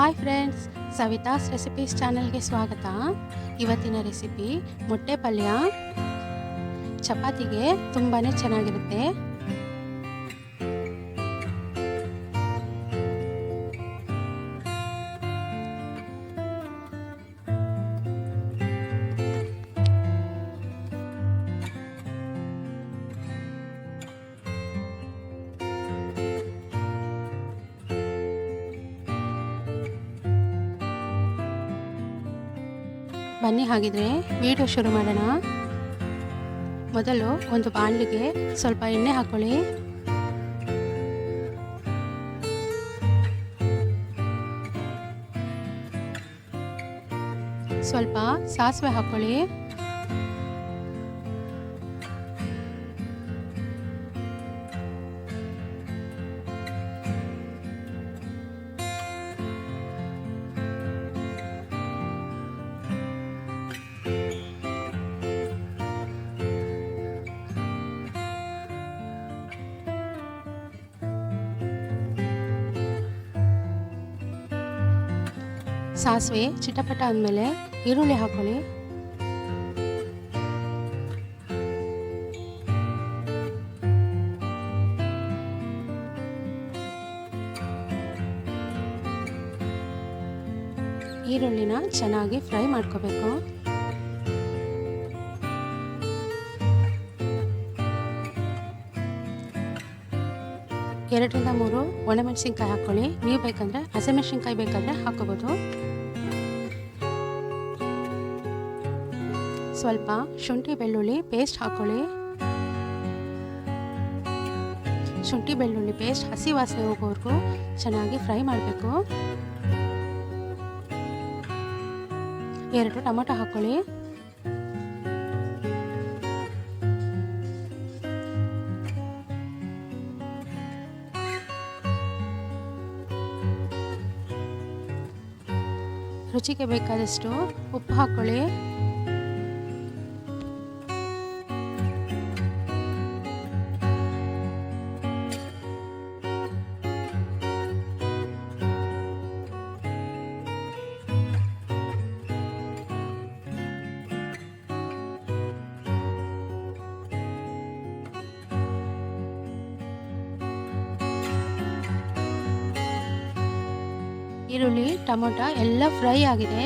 Hi friends, ಸವಿತಾಸ್ recipes ಚಾನಲ್ಗೆ ಸ್ವಾಗತ. ಇವತ್ತಿನ ರೆಸಿಪಿ ಮೊಟ್ಟೆ ಪಲ್ಯ. ಚಪಾತಿಗೆ ತುಂಬಾ ಚೆನ್ನಾಗಿರುತ್ತೆ. ಬನ್ನಿ ಹಾಗಿದ್ರೆ ವಿಡಿಯೋ ಶುರು ಮಾಡೋಣ. ಮೊದಲು ಒಂದು ಬಾಣಲಿಗೆ ಸ್ವಲ್ಪ ಎಣ್ಣೆ ಹಾಕೊಳ್ಳಿ. ಸ್ವಲ್ಪ ಸಾಸಿವೆ ಹಾಕೊಳ್ಳಿ. ಸಾಸಿವೆ ಚಿಟಪಟ ಆದಮೇಲೆ ಈರುಳ್ಳಿ ಹಾಕೊಳ್ಳಿ. ಈರುಳ್ಳಿನ ಚೆನ್ನಾಗಿ ಫ್ರೈ ಮಾಡ್ಕೋಬೇಕು. ಎರಡರಿಂದ ಮೂರು ಒಣಮೆಣಸಿನ್ಕಾಯಿ ಹಾಕೊಳ್ಳಿ. ನೀವು ಬೇಕಂದ್ರೆ ಹಸಿಮೆಣಸಿನ್ಕಾಯಿ ಬೇಕಾದರೆ ಹಾಕೋಬೋದು. ಸ್ವಲ್ಪ ಶುಂಠಿ ಬೆಳ್ಳುಳ್ಳಿ ಪೇಸ್ಟ್ ಹಾಕೊಳ್ಳಿ. ಶುಂಠಿ ಬೆಳ್ಳುಳ್ಳಿ ಪೇಸ್ಟ್ ಹಸಿ ವಾಸನೆ ಹೋಗೋವರೆಗೂ ಚೆನ್ನಾಗಿ ಫ್ರೈ ಮಾಡಬೇಕು. 2 ಟೊಮೆಟೊ ಹಾಕೊಳ್ಳಿ. ರುಚಿಗೆ ಬೇಕಾದಷ್ಟು ಉಪ್ಪು ಹಾಕೊಳ್ಳಿ. ಈರುಳ್ಳಿ ಟೊಮೊಟೊ ಎಲ್ಲ ಫ್ರೈ ಆಗಿದೆ.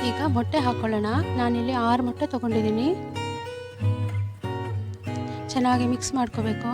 ಈಗ ಮೊಟ್ಟೆ ಹಾಕೊಳ್ಳೋಣ. ನಾನಿಲ್ಲಿ 6 ಮೊಟ್ಟೆ ತೊಗೊಂಡಿದ್ದೀನಿ. ಚೆನ್ನಾಗಿ ಮಿಕ್ಸ್ ಮಾಡ್ಕೋಬೇಕು.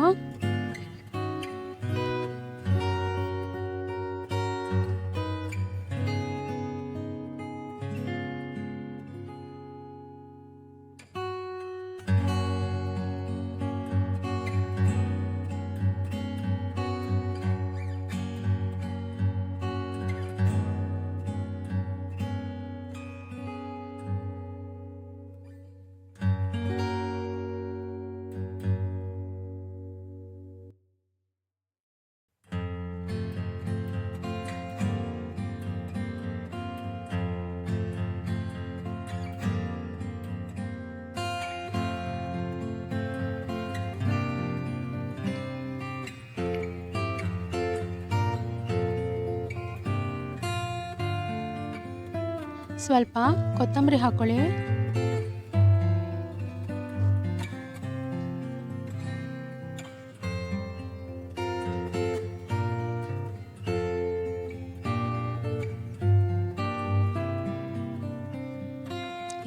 ಸ್ವಲ್ಪ ಕೊತ್ತಂಬರಿ ಹಾಕೊಳ್ಳಿ.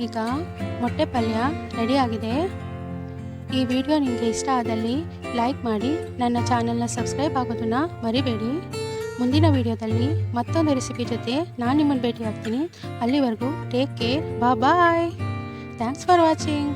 ಈಗ ಮೊಟ್ಟೆ ಪಲ್ಯ ರೆಡಿಯಾಗಿದೆ. ಈ ವಿಡಿಯೋ ನಿಮಗೆ ಇಷ್ಟ ಆದಲ್ಲಿ ಲೈಕ್ ಮಾಡಿ, ನನ್ನ ಚಾನಲ್ನ ಸಬ್ಸ್ಕ್ರೈಬ್ ಆಗೋದನ್ನ ಮರಿಬೇಡಿ. ಮುಂದಿನ ವಿಡಿಯೋದಲ್ಲಿ ಮತ್ತೊಂದು ರೆಸಿಪಿ ಜೊತೆ ನಾನು ನಿಮ್ಮನ್ನು ಭೇಟಿ ಆಗ್ತೀನಿ. ಅಲ್ಲಿವರೆಗೂ take care. Bye. Thanks for watching.